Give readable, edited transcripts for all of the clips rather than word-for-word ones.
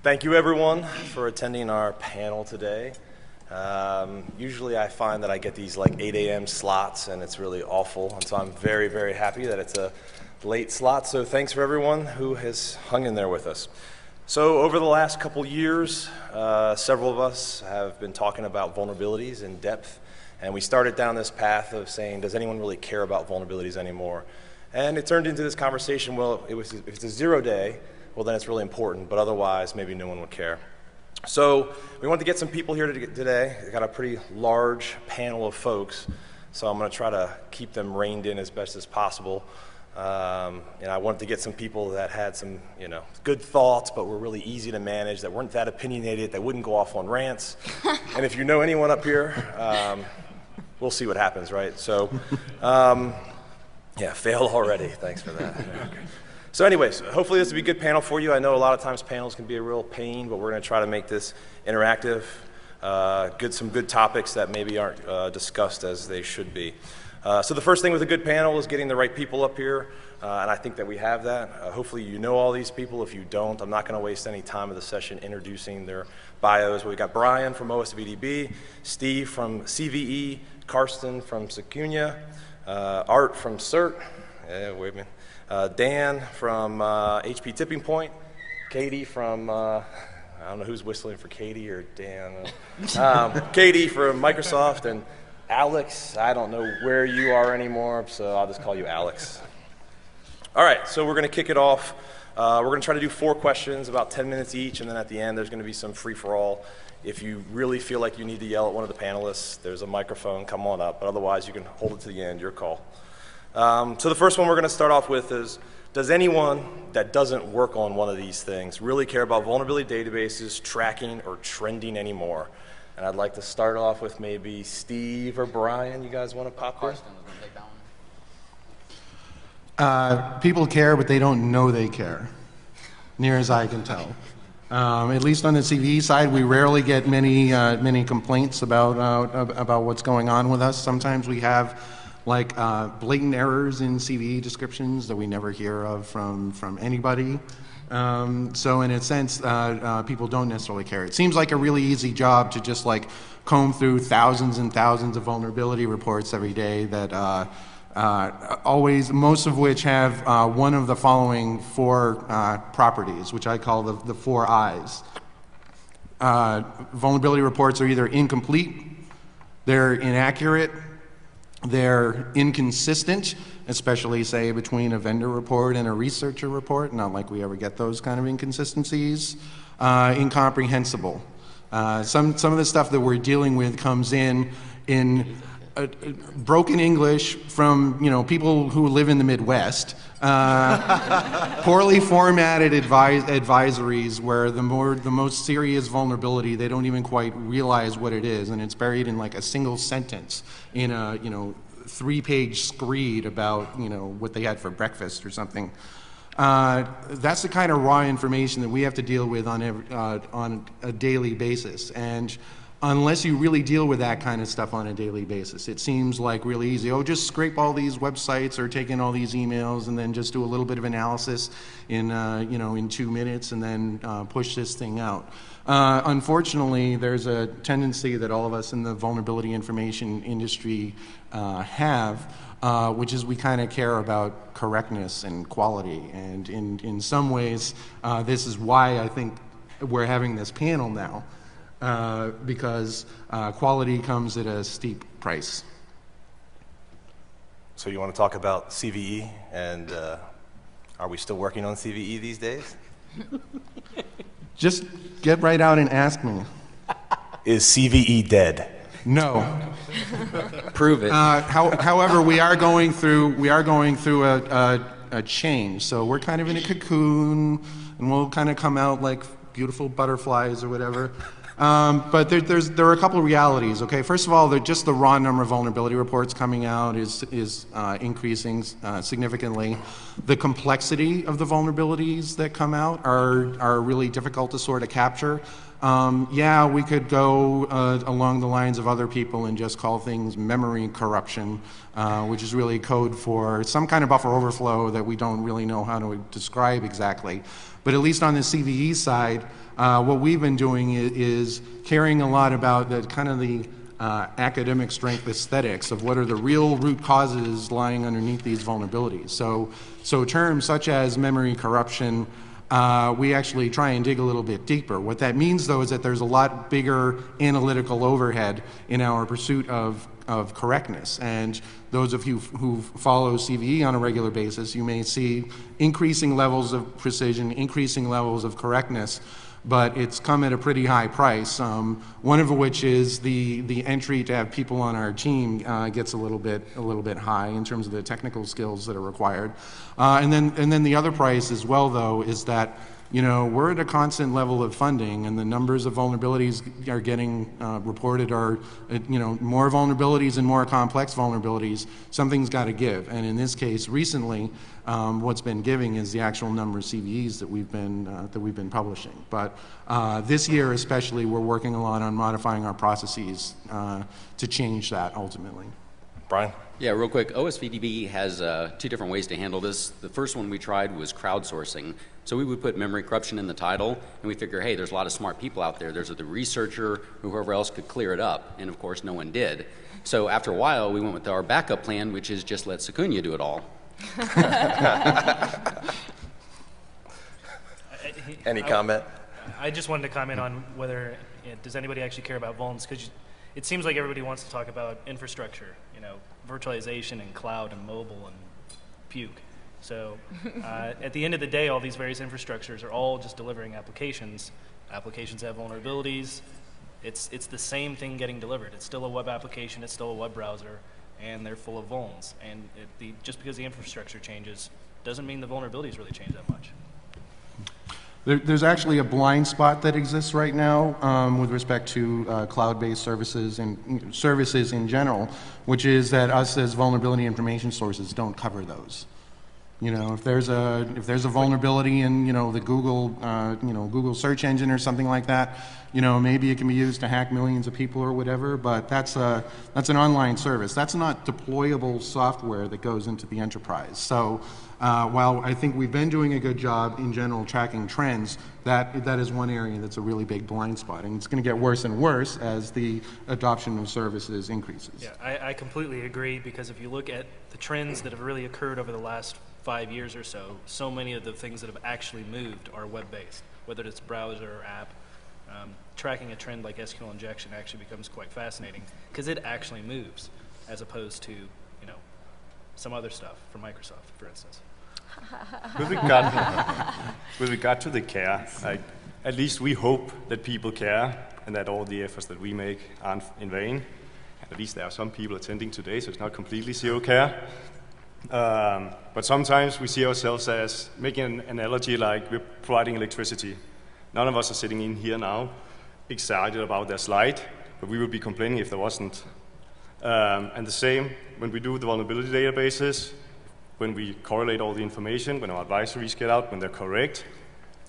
Thank you, everyone, for attending our panel today. Usually I find that I get these like 8 a.m. slots, and it's really awful, and so I'm very, very happy that it's a late slot, so thanks for everyone who has hung in there with us. So over the last couple years, several of us have been talking about vulnerabilities in depth, and we started down this path of saying, does anyone really care about vulnerabilities anymore? And it turned into this conversation, well, if it's a 0 day, well then it's really important, but otherwise maybe no one would care. So we wanted to get some people here today. We've got a pretty large panel of folks, so I'm going to try to keep them reined in as best as possible. I wanted to get some people that had some, good thoughts, but were really easy to manage, that weren't that opinionated, that wouldn't go off on rants. And if you know anyone up here, we'll see what happens, right? So, yeah, fail already. Thanks for that. So anyways, hopefully this will be a good panel for you. I know a lot of times panels can be a real pain, but we're going to try to make this interactive. Some good topics that maybe aren't discussed as they should be. So the first thing with a good panel is getting the right people up here, and I think that we have that. Hopefully you know all these people. If you don't, I'm not going to waste any time of the session introducing their bios. We've got Brian from OSVDB, Steve from CVE, Karsten from Secunia, Art from CERT, wait a minute. Dan from HP Tipping Point, Katie from, I don't know who's whistling for Katie or Dan, Katie from Microsoft, and Alex, I don't know where you are anymore, so I'll just call you Alex. All right, so we're going to kick it off. We're going to try to do 4 questions, about 10 minutes each, and then at the end there's going to be some free-for-all. If you really feel like you need to yell at one of the panelists, there's a microphone, come on up, but otherwise you can hold it to the end, your call. So the first one we're going to start off with is, does anyone that doesn't work on one of these things really care about vulnerability databases, tracking, or trending anymore? And I'd like to start off with maybe Steve or Brian. You guys want to pop in? People care, but they don't know they care, near as I can tell. At least on the CVE side, we rarely get many complaints about what's going on with us. Sometimes we have blatant errors in CVE descriptions that we never hear of from anybody. So in a sense, people don't necessarily care. It seems like a really easy job to just comb through thousands and thousands of vulnerability reports every day that most of which have one of the following 4 properties, which I call the 4 I's. Vulnerability reports are either incomplete, they're inaccurate, they're inconsistent, especially, say, between a vendor report and a researcher report. Not like we ever get those kind of inconsistencies. Incomprehensible. Some of the stuff that we're dealing with comes in broken English from people who live in the Midwest. Poorly formatted advisories where the most serious vulnerability, they don't even quite realize what it is, and it's buried in a single sentence in a 3-page screed about what they had for breakfast or something. That's the kind of raw information that we have to deal with on a daily basis, and unless you really deal with that kind of stuff on a daily basis, it seems like really easy. Oh, just scrape all these websites or take in all these emails and then just do a little bit of analysis in 2 minutes and then push this thing out. Unfortunately, there's a tendency that all of us in the vulnerability information industry have, which is we kind of care about correctness and quality. And in some ways, this is why I think we're having this panel now. Because quality comes at a steep price. So you want to talk about CVE, and are we still working on CVE these days? Just get right out and ask me. Is CVE dead? No. Prove it. However, we are going through a change. So we're kind of in a cocoon, and we'll kind of come out like beautiful butterflies or whatever. But there are a couple of realities. Okay, first of all, just the raw number of vulnerability reports coming out is increasing significantly. The complexity of the vulnerabilities that come out are really difficult to sort of capture. Yeah, we could go along the lines of other people and just call things memory corruption, which is really code for some kind of buffer overflow that we don't really know how to describe exactly. But at least on the CVE side, what we've been doing is caring a lot about the kind of the academic strength aesthetics of what are the real root causes lying underneath these vulnerabilities. So terms such as memory corruption, we actually try and dig a little bit deeper. What that means, though, is that there's a lot bigger analytical overhead in our pursuit of correctness. And those of you who follow CVE on a regular basis, you may see increasing levels of precision, increasing levels of correctness, but it's come at a pretty high price. One of which is the entry to have people on our team gets a little bit high in terms of the technical skills that are required. And then the other price as well, though, is that we're at a constant level of funding, and the numbers of vulnerabilities are getting reported are, more vulnerabilities and more complex vulnerabilities. Something's got to give, and in this case, recently, what's been giving is the actual number of CVEs that we've been publishing. But this year, especially, we're working a lot on modifying our processes to change that ultimately. Brian? Yeah, real quick, OSVDB has 2 different ways to handle this. The first one we tried was crowdsourcing. So we would put memory corruption in the title, and we figure, hey, there's a lot of smart people out there. There's the researcher, whoever else could clear it up, and of course, no one did. So after a while, we went with our backup plan, which is just let Secunia do it all. Any comment? I just wanted to comment on whether, does anybody actually care about vulns? Because it seems like everybody wants to talk about infrastructure, virtualization and cloud and mobile and puke. So at the end of the day, all these various infrastructures are all just delivering applications. Applications have vulnerabilities. It's the same thing getting delivered. It's still a web application, it's still a web browser, and they're full of vulns. And just because the infrastructure changes doesn't mean the vulnerabilities really change that much. There's actually a blind spot that exists right now with respect to cloud-based services and services in general, which is that us as vulnerability information sources don't cover those. If there's a vulnerability in the Google search engine or something like that, maybe it can be used to hack millions of people or whatever. But that's an online service. That's not deployable software that goes into the enterprise. So while I think we've been doing a good job in general tracking trends, that is one area that's a really big blind spot, and it's going to get worse and worse as the adoption of services increases. Yeah, I completely agree, because if you look at the trends that have really occurred over the last 5 years or so many of the things that have actually moved are web-based, whether it's browser or app. Tracking a trend like SQL injection actually becomes quite fascinating, because it actually moves, as opposed to some other stuff from Microsoft, for instance. With regard to the care, at least we hope that people care and that all the efforts that we make aren't in vain. At least there are some people attending today, so it's not completely zero care. But sometimes we see ourselves as making an analogy like we're providing electricity. None of us are sitting in here now excited about their slide, but we would be complaining if there wasn't. And the same when we do the vulnerability databases, when we correlate all the information, when our advisories get out, when they're correct,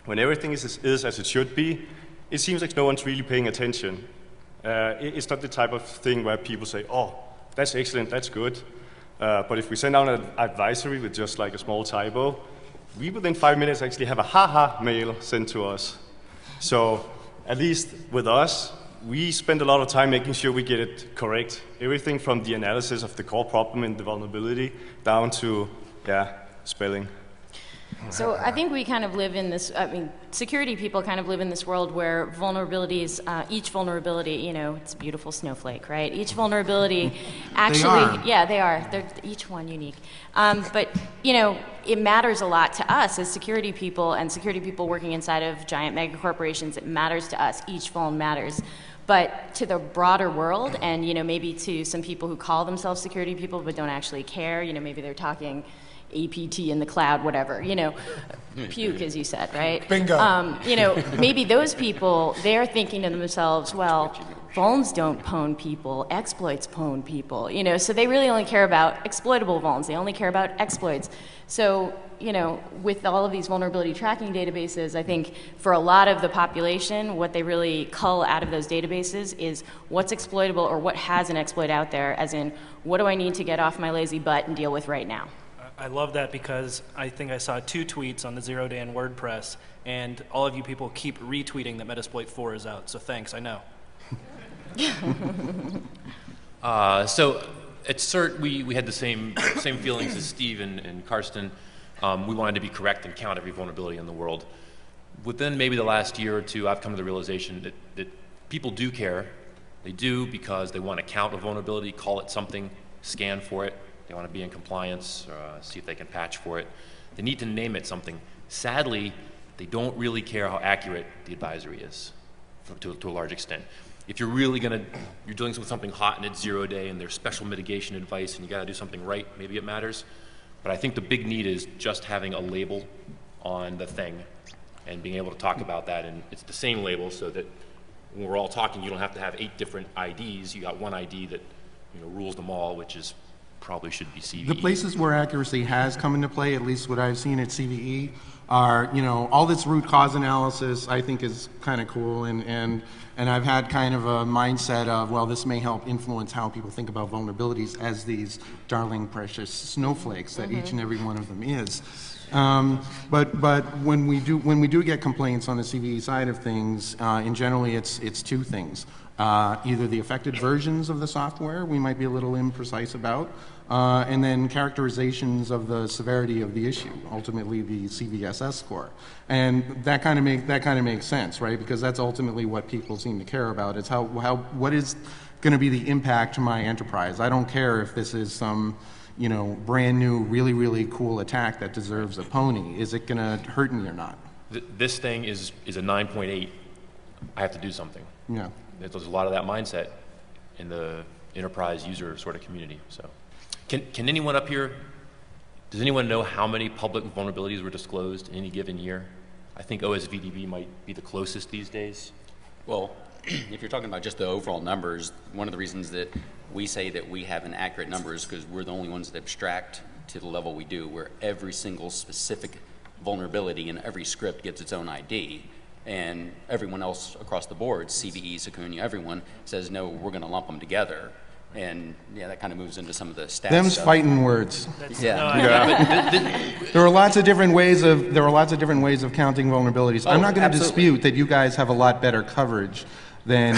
when everything is as it should be, it seems like no one's really paying attention. It's not the type of thing where people say, oh, that's excellent, that's good. But if we send out an advisory with just like a small typo, we within 5 minutes actually have a ha-ha mail sent to us. So at least with us, we spend a lot of time making sure we get it correct. Everything from the analysis of the core problem and the vulnerability down to, spelling. So I think we kind of live in this, security people kind of live in this world where vulnerabilities, each vulnerability, it's a beautiful snowflake, right? Each vulnerability actually, they are. They're each one unique. But, it matters a lot to us as security people and security people working inside of giant mega corporations. It matters to us. Each vuln matters. But to the broader world and, maybe to some people who call themselves security people but don't actually care, maybe they're talking APT in the cloud, whatever, puke, as you said, right? Bingo. Maybe those people, they're thinking to themselves, well, vulns don't pwn people, exploits pwn people, so they really only care about exploitable vulns. They only care about exploits. So, with all of these vulnerability tracking databases, I think for a lot of the population, what they really cull out of those databases is what's exploitable or what has an exploit out there, as in, what do I need to get off my lazy butt and deal with right now? I love that because I think I saw 2 tweets on the 0 day in WordPress, and all of you people keep retweeting that Metasploit 4 is out. So thanks, I know. So at CERT, we had the same feelings as Steve and Karsten. We wanted to be correct and count every vulnerability in the world. Within maybe the last year or two, I've come to the realization that people do care. They do because they want to count a vulnerability, call it something, scan for it. They want to be in compliance, see if they can patch for it. They need to name it something. Sadly, they don't really care how accurate the advisory is to a large extent. If you're really you're dealing with something hot and it's 0 day and there's special mitigation advice and you got to do something right, maybe it matters. But I think the big need is just having a label on the thing and being able to talk about that, and it's the same label so that when we're all talking, you don't have to have 8 different IDs. You got one ID that rules them all, which is probably should be CVE. The places where accuracy has come into play, at least what I've seen at CVE, are, all this root cause analysis I think is kind of cool, and I've had kind of a mindset of, well, this may help influence how people think about vulnerabilities as these darling precious snowflakes that each and every one of them is. But when we do get complaints on the CVE side of things, and generally it's 2 things. Either the affected versions of the software we might be a little imprecise about, and then characterizations of the severity of the issue, ultimately the CVSS score. And that kind of makes sense, right? Because that's ultimately what people seem to care about. It's what is going to be the impact to my enterprise. I don't care if this is some brand new, really, really cool attack that deserves a pony. Is it going to hurt me or not? This thing is a 9.8. I have to do something. Yeah. There's a lot of that mindset in the enterprise user sort of community. So, can anyone up here, does anyone know how many public vulnerabilities were disclosed in any given year? I think OSVDB might be the closest these days. Well, if you're talking about just the overall numbers, one of the reasons that we say that we have an accurate number is because we're the only ones that abstract to the level we do, where every single specific vulnerability in every script gets its own ID. And everyone else across the board, CVE, Secunia, everyone says, no, we're going to lump them together. And yeah, that kind of moves into some of the stats. Them's stuff. fighting words. Yeah. There are lots of different ways of counting vulnerabilities. I'm not going to dispute that you guys have a lot better coverage than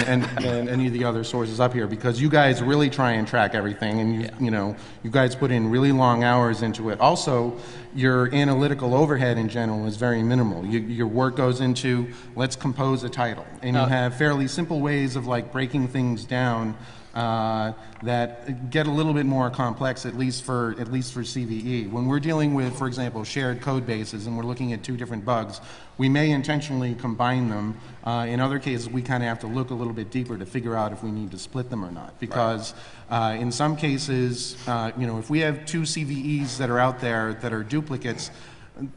any of the other sources up here, because you guys really try and track everything, and you guys put in really long hours into it. Also, your analytical overhead in general is very minimal. Your work goes into, let's compose a title, and you have fairly simple ways of breaking things down that get a little bit more complex, at least for CVE. When we're dealing with, for example, shared code bases and we're looking at 2 different bugs, we may intentionally combine them. In other cases, we kind of have to look a little bit deeper to figure out if we need to split them or not. Because in some cases, if we have 2 CVEs that are out there that are duplicates,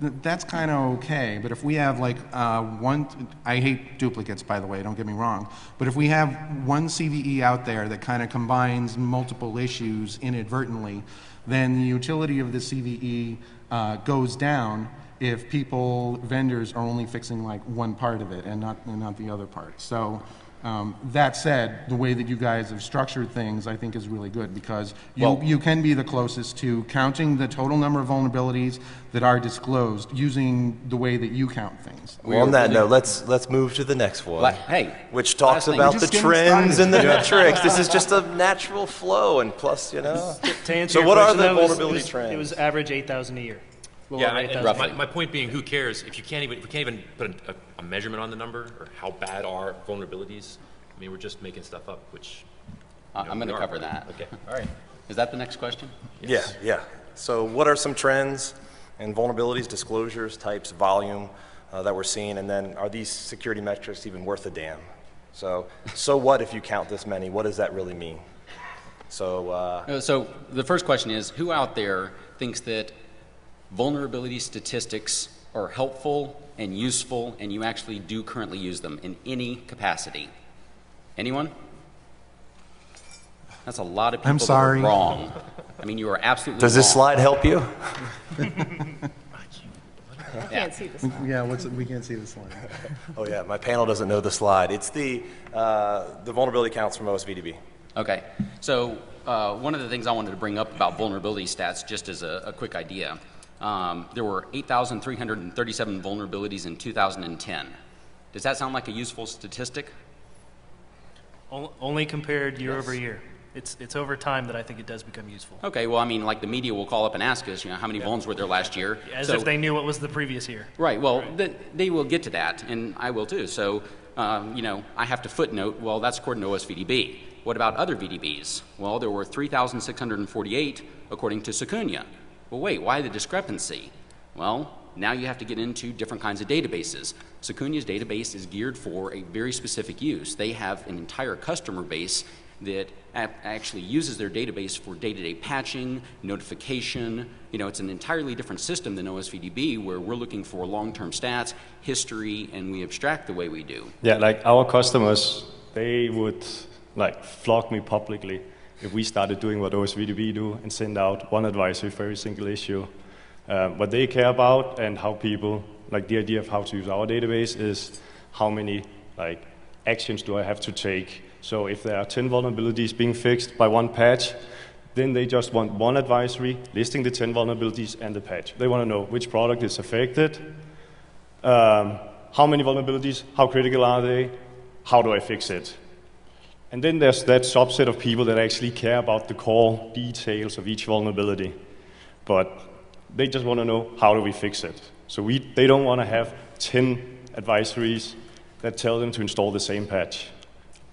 that's kind of okay. But if we have one, I hate duplicates, by the way, don't get me wrong, but if we have one CVE out there that kind of combines multiple issues inadvertently, then the utility of the CVE goes down if vendors are only fixing one part of it and not the other part. So that said, the way that you guys have structured things, I think, is really good, because you can be the closest to counting the total number of vulnerabilities that are disclosed using the way that you count things. Well, on that note, let's move to the next one, which talks about the getting trends and the started. metrics. This is just a natural flow, and plus, To answer So your what are question, the though, vulnerability trends? It was average 8,000 a year. Well, Yeah, 8,000. and my point being, who cares if we can't even put a measurement on the number or how bad are vulnerabilities? I mean, we're just making stuff up, which I'm going to cover that. Okay, all right. Is that the next question? Yeah. So what are some trends and vulnerabilities, disclosures, types, volume that we're seeing, and then are these security metrics even worth a damn? So what if you count this many? What does that really mean? So the first question is, who out there thinks that vulnerability statistics are helpful and useful, and you actually do currently use them in any capacity? Anyone? That's a lot of people I'm sorry. that are wrong. I mean, you are absolutely Does this wrong. slide help you? I can't see this. Yeah, we can't see this line. Oh yeah, my panel doesn't know the slide. It's the vulnerability counts from OSVDB. Okay, so one of the things I wanted to bring up about vulnerability stats, just as a quick idea, there were 8,337 vulnerabilities in 2010. Does that sound like a useful statistic? Only compared year over year. It's over time that I think it does become useful. Okay, well, I mean, like the media will call up and ask us, how many vulns were there last year? As if they knew what was the previous year. Right, well, they will get to that, and I will too. So, I have to footnote, well, that's according to OSVDB. What about other VDBs? Well, there were 3,648 according to Secunia. Well, wait, why the discrepancy? Well, now you have to get into different kinds of databases. Secunia's database is geared for a very specific use. They have an entire customer base that actually uses their database for day-to-day patching, notification. It's an entirely different system than OSVDB, where we're looking for long-term stats, history, and we abstract the way we do. Yeah, like our customers, they would like flog me publicly if we started doing what OSVDB do and send out one advisory for every single issue. What they care about and how people, like the idea of how to use our database is how many actions do I have to take. So if there are 10 vulnerabilities being fixed by one patch, then they just want one advisory listing the 10 vulnerabilities and the patch. They want to know which product is affected, how many vulnerabilities, how critical are they, how do I fix it. And then there's that subset of people that actually care about the core details of each vulnerability. But they just want to know, how do we fix it? So they don't want to have 10 advisories that tell them to install the same patch.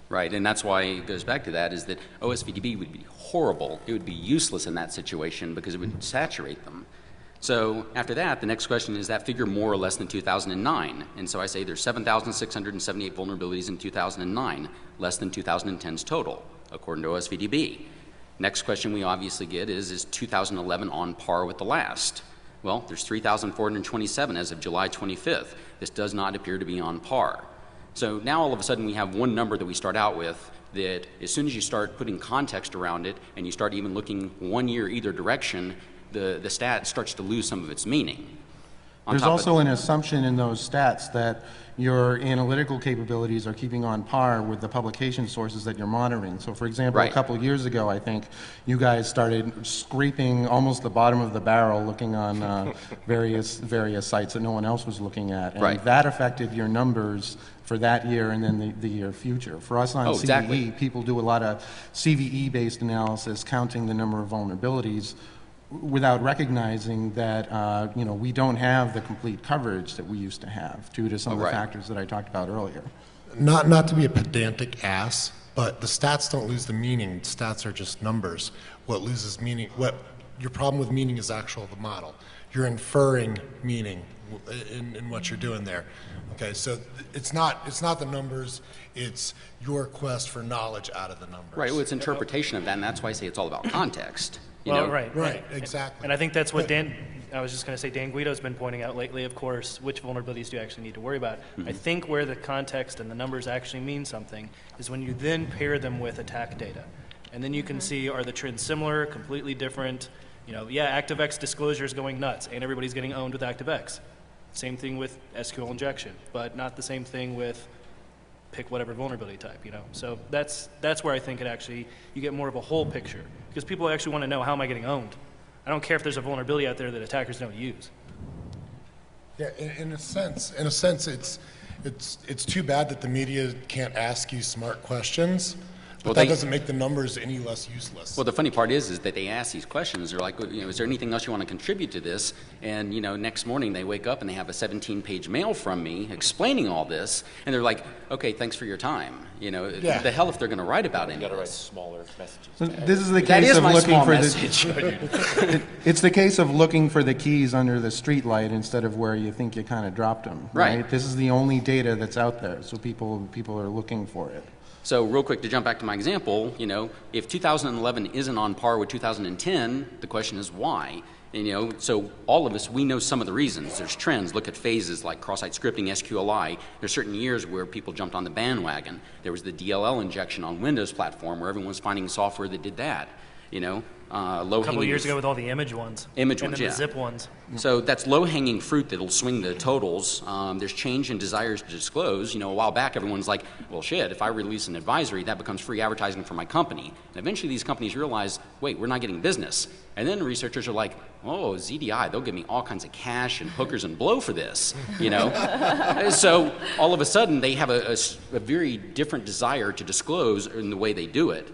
Right, and that's why it goes back to that, is that OSVDB would be horrible. It would be useless in that situation because it would saturate them. So after that, the next question is that figure more or less than 2009? And so I say there's 7,678 vulnerabilities in 2009, less than 2010's total, according to OSVDB. Next question we obviously get is 2011 on par with the last? Well, there's 3,427 as of July 25th. This does not appear to be on par. So now all of a sudden we have one number that we start out with that as soon as you start putting context around it and you start even looking 1 year either direction, the stat starts to lose some of its meaning. There's also an assumption in those stats that your analytical capabilities are keeping on par with the publication sources that you're monitoring. So for example, a couple of years ago, I think, you guys started scraping almost the bottom of the barrel looking on various sites that no one else was looking at. And that affected your numbers for that year and then the year future. For us on CVE, people do a lot of CVE-based analysis, counting the number of vulnerabilities, without recognizing that we don't have the complete coverage that we used to have due to some of the factors that I talked about earlier. Not to be a pedantic ass, but the stats don't lose the meaning. Stats are just numbers. What loses meaning, your problem with meaning is the model. You're inferring meaning in what you're doing there. Okay, so it's not the numbers, it's your quest for knowledge out of the numbers. Right, well, it's interpretation of that, and that's why I say it's all about context. Right, exactly. And I think that's what I was just going to say, Dan Guido's been pointing out lately, of course, which vulnerabilities do you actually need to worry about. I think where the context and the numbers actually mean something is when you then pair them with attack data. And then you can see, are the trends similar, completely different? ActiveX disclosure is going nuts, and everybody's getting owned with ActiveX. Same thing with SQL injection, but not the same thing with pick whatever vulnerability type, So that's where I think you get more of a whole picture. Because people actually want to know, how am I getting owned? I don't care if there's a vulnerability out there that attackers don't use. Yeah, in a sense, it's too bad that the media can't ask you smart questions. But that doesn't make the numbers any less useless. Well, the funny part is that they ask these questions. They're like, is there anything else you want to contribute to this? And, next morning they wake up and they have a 17-page mail from me explaining all this. And they're like, okay, thanks for your time. The hell if they're going to write about any of this. You got to write smaller messages. So this is the case of looking for it's the case of looking for the keys under the street light instead of where you think you kind of dropped them. Right. This is the only data that's out there, so people are looking for it. So real quick, to jump back to my example, if 2011 isn't on par with 2010, the question is why? And, so all of us, we know some of the reasons. There's trends. Look at phases like cross-site scripting, SQLI. There's certain years where people jumped on the bandwagon. There was the DLL injection on Windows platform where everyone was finding software that did that. you know, A low-hanging couple of years ago with all the image ones. Image and ones, then yeah. the zip ones. So that's low-hanging fruit that'll swing the totals. There's change in desires to disclose. You know, a while back, everyone's like, well, shit, if I release an advisory, that becomes free advertising for my company. And eventually these companies realize, wait, we're not getting business. And then researchers are like, oh, ZDI, they'll give me all kinds of cash and hookers and blow for this, you know? So all of a sudden, they have a very different desire to disclose in the way they do it.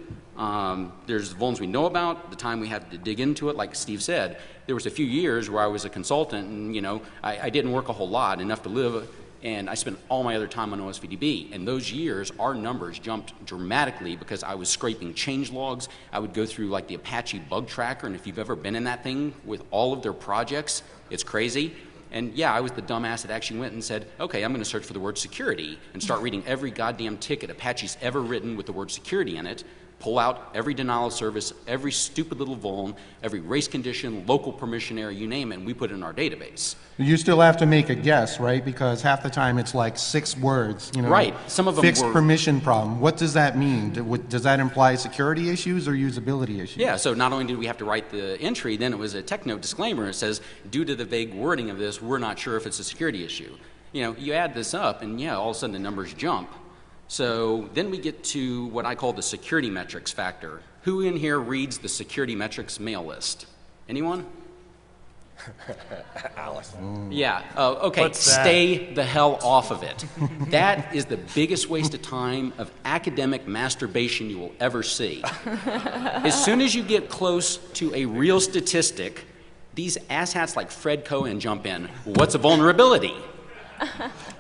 There's the vulns we know about, the time we had to dig into it, like Steve said. There was a few years where I was a consultant and, you know, I didn't work a whole lot, enough to live, and I spent all my other time on OSVDB. And those years, our numbers jumped dramatically because I was scraping change logs. I would go through like the Apache bug tracker, and if you've ever been in that thing with all of their projects, it's crazy. And yeah, I was the dumbass that actually went and said, okay, I'm going to search for the word security and start reading every goddamn ticket Apache's ever written with the word security in it, pull out every denial of service, every stupid little vuln, every race condition, local permission error, you name it, and we put it in our database. You still have to make a guess, right? Because half the time it's like 6 words, you know. Right. Some of them fixed were permission problem. What does that mean? Does that imply security issues or usability issues? Yeah, so not only did we have to write the entry, then it was a tech note disclaimer. It says, due to the vague wording of this, we're not sure if it's a security issue. You know, you add this up, and yeah, all of a sudden the numbers jump. So then we get to what I call the security metrics factor. Who in here reads the security metrics mail list? Anyone? Alice. Yeah, okay, What's that? stay the hell off of it. That is the biggest waste of time of academic masturbation you will ever see. As soon as you get close to a real statistic, these asshats like Fred Cohen jump in. What's a vulnerability?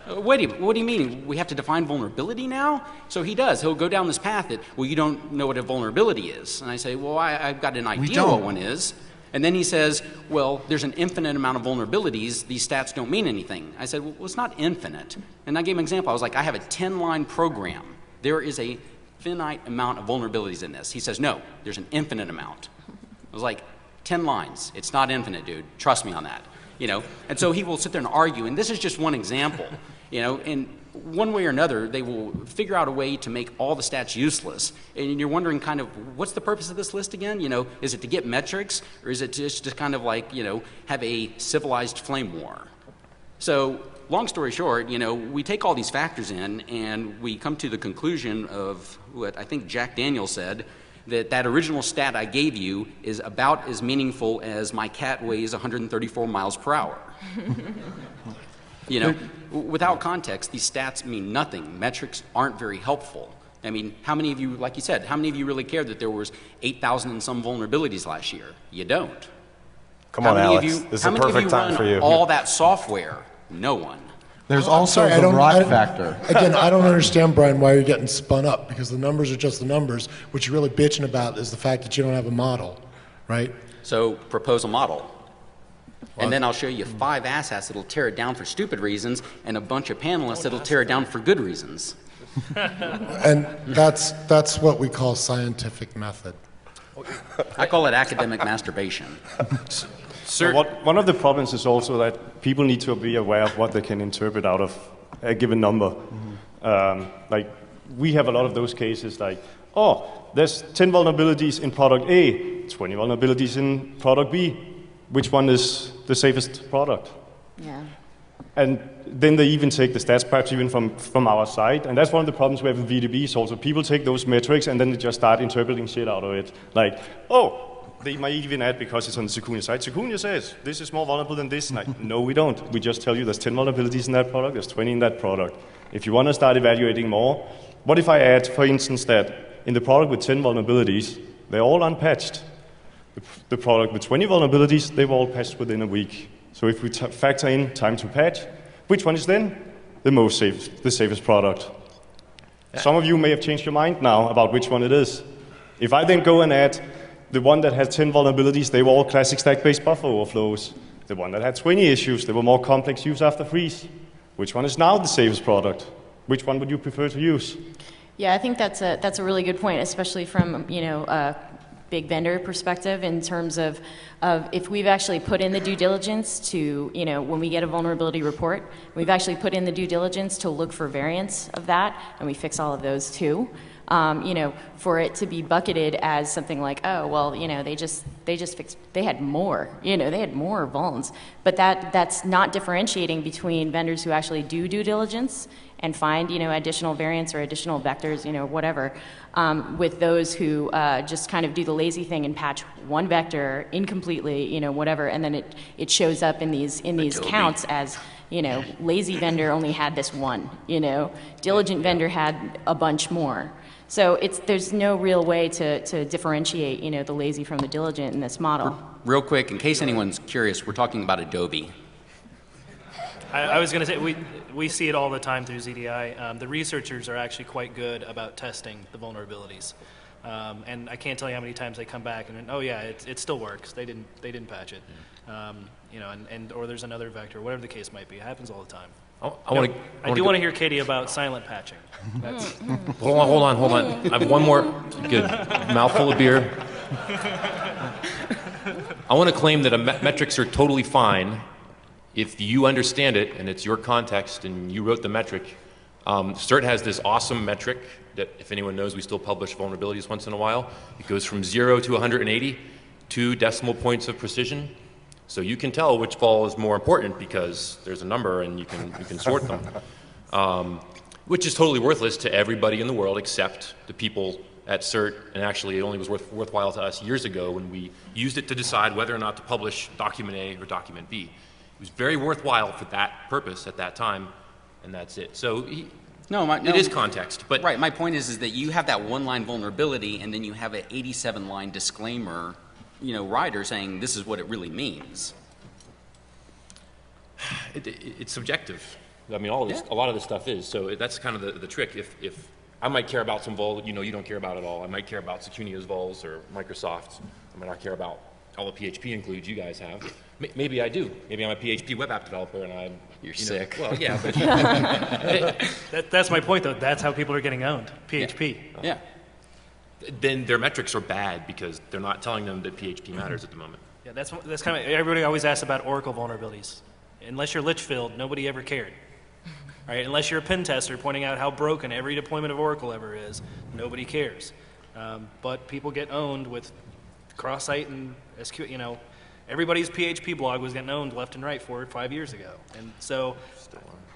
What do you mean? We have to define vulnerability now? So he does. He'll go down this path that, well, you don't know what a vulnerability is. And I say, well, I've got an idea what one is. And then he says, well, there's an infinite amount of vulnerabilities. These stats don't mean anything. I said, well, it's not infinite. And I gave him an example. I was like, I have a 10-line program. There is a finite amount of vulnerabilities in this. He says, no, there's an infinite amount. I was like, 10 lines. It's not infinite, dude. Trust me on that. You know, and so he will sit there and argue, and this is just one example, you know, and one way or another, they will figure out a way to make all the stats useless, and you're wondering kind of, what's the purpose of this list again? You know, is it to get metrics, or is it just to kind of like, you know, have a civilized flame war? So, long story short, you know, we take all these factors in, and we come to the conclusion of what I think Jack Daniels said, that original stat I gave you is about as meaningful as my cat weighs 134 miles per hour. You know, without context, these stats mean nothing. Metrics aren't very helpful. I mean, how many of you, like you said, how many of you really care that there was 8,000 and some vulnerabilities last year? You don't. Come on, Alex. This is a perfect time for you. All that software? No one. There's I'm also sorry, the rot factor. Again, I don't understand, Brian, why you're getting spun up, because the numbers are just the numbers. What you're really bitching about is the fact that you don't have a model, right? So propose a model. And then I'll show you 5 asshats that'll tear it down for stupid reasons and a bunch of panelists that'll tear it down for good reasons. And that's what we call scientific method. I call it academic masturbation. So one of the problems is also that people need to be aware of what they can interpret out of a given number. Like, we have a lot of those cases like, oh, there's 10 vulnerabilities in product A, 20 vulnerabilities in product B. Which one is the safest product? Yeah. And then they even take the stats, perhaps even from our side. And that's one of the problems we have in VDBs also. People take those metrics and then they just start interpreting shit out of it. Like, oh, they might even add, because it's on the Secunia side, Secunia says, this is more vulnerable than this. Like, no, we don't. We just tell you there's 10 vulnerabilities in that product, there's 20 in that product. If you want to start evaluating more, what if I add, for instance, that in the product with 10 vulnerabilities, they're all unpatched. The product with 20 vulnerabilities, they were all patched within a week. So if we factor in time to patch, which one is then the safest product? Some of you may have changed your mind now about which one it is. If I then go and add the one that had 10 vulnerabilities, they were all classic stack-based buffer overflows. The one that had 20 issues, they were more complex use after freeze. Which one is now the safest product? Which one would you prefer to use? Yeah, I think that's a really good point, especially from, you know, a big vendor perspective, in terms of if we've actually put in the due diligence to, you know, when we get a vulnerability report, we've actually put in the due diligence to look for variants of that, and we fix all of those too. you know, for it to be bucketed as something like, oh, well, you know, they just fixed, they had more, you know, they had more vulns. But that's not differentiating between vendors who actually do due diligence and find, you know, additional variants or additional vectors, you know, whatever, with those who just kind of do the lazy thing and patch one vector incompletely, you know, whatever, and then it shows up in these counts as, you know, lazy vendor only had this one, you know, diligent vendor had a bunch more. So there's no real way to differentiate, you know, the lazy from the diligent in this model. Real quick, in case anyone's curious, we're talking about Adobe. I was going to say, we see it all the time through ZDI. The researchers are actually quite good about testing the vulnerabilities. And I can't tell you how many times they come back and, oh yeah, it still works. They didn't patch it. You know, or there's another vector, whatever the case might be. It happens all the time. I do want to hear Katie about silent patching. That's Hold on. I have one more good mouthful of beer. I want to claim that metrics are totally fine if you understand it and it's your context and you wrote the metric. CERT has this awesome metric that, if anyone knows, we still publish vulnerabilities once in a while. It goes from 0 to 180, 2 decimal points of precision. So you can tell which vol is more important because there's a number and you can sort them, which is totally worthless to everybody in the world except the people at CERT, and actually it only was worthwhile to us years ago when we used it to decide whether or not to publish document A or document B. It was very worthwhile for that purpose at that time, and that's it. So it is context. But right, my point is that you have that one-line vulnerability and then you have an 87-line disclaimer, you know, rider saying this is what it really means. It's subjective. I mean, a lot of this stuff is. So that's kind of the trick. If I might care about some vol, you know, you don't care about at all. I might care about Secunia's vols or Microsoft's. I might not care about all the PHP includes you guys have. Maybe I do. Maybe I'm a PHP web app developer and I'm sick. Well, yeah, but that's my point, though. That's how people are getting owned. PHP. Yeah. Then their metrics are bad because they're not telling them that PHP matters at the moment. Yeah, that's kind of, everybody always asks about Oracle vulnerabilities. Unless you're Litchfield, nobody ever cared. Right? Unless you're a pen tester pointing out how broken every deployment of Oracle ever is, nobody cares. But people get owned with cross-site and SQL, you know, everybody's PHP blog was getting owned left and right 4 or 5 years ago. And so,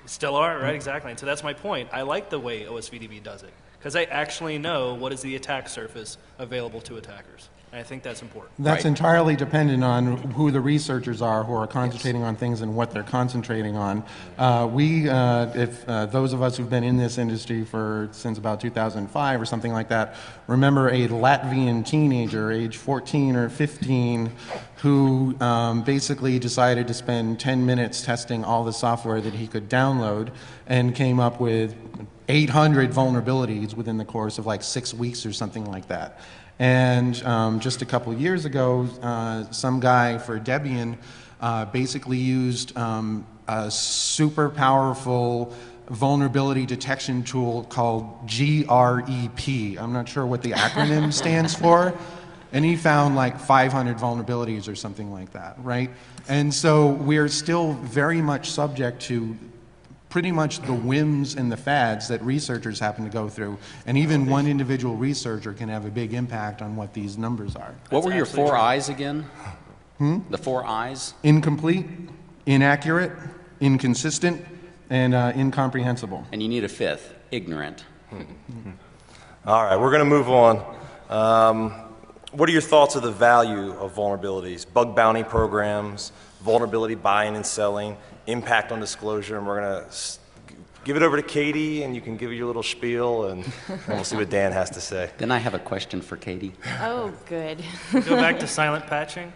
still are, right, exactly. And so that's my point. I like the way OSVDB does it, because I actually know what is the attack surface available to attackers. And I think that's important. That's entirely dependent on who the researchers are who are concentrating on things and what they're concentrating on. If those of us who've been in this industry since about 2005 or something like that, remember a Latvian teenager, age 14 or 15, who basically decided to spend 10 minutes testing all the software that he could download and came up with 800 vulnerabilities within the course of like 6 weeks or something like that. And just a couple of years ago, some guy for Debian basically used a super powerful vulnerability detection tool called GREP. I'm not sure what the acronym stands for. And he found like 500 vulnerabilities or something like that, right? And so we're still very much subject to pretty much the whims and the fads that researchers happen to go through. And even one individual researcher can have a big impact on what these numbers are. What were your 4 I's again? The 4 I's? Incomplete, inaccurate, inconsistent, and incomprehensible. And you need a 5th, ignorant. All right, we're going to move on. What are your thoughts of the value of vulnerabilities? Bug bounty programs, vulnerability buying and selling, impact on disclosure, and we're going to give it over to Katie, and you can give your little spiel, and we'll see what Dan has to say. Then I have a question for Katie. Oh, good. Go back to silent patching.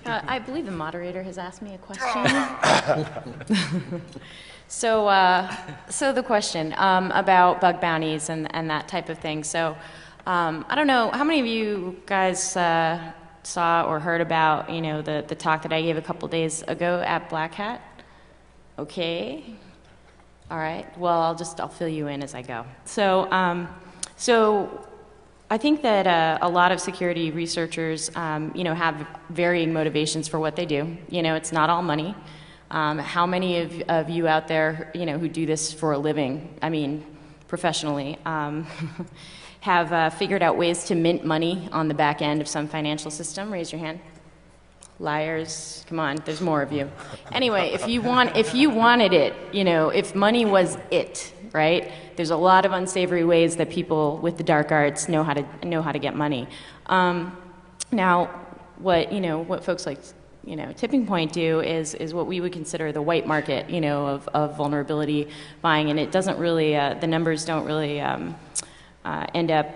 I believe the moderator has asked me a question. So the question about bug bounties and that type of thing. So I don't know, how many of you guys saw or heard about, you know, the talk that I gave a couple days ago at Black Hat? Okay. All right. Well, I'll fill you in as I go. So I think that a lot of security researchers, you know, have varying motivations for what they do. You know, it's not all money. How many of you out there, you know, who do this for a living? I mean, professionally, have figured out ways to mint money on the back end of some financial system. Raise your hand. Liars, come on, there's more of you. Anyway, if you wanted it, if money was it, right? There's a lot of unsavory ways that people with the dark arts know how to get money. Now, what folks like Tipping Point do is what we would consider the white market, of vulnerability buying, and it doesn't really, the numbers don't really end up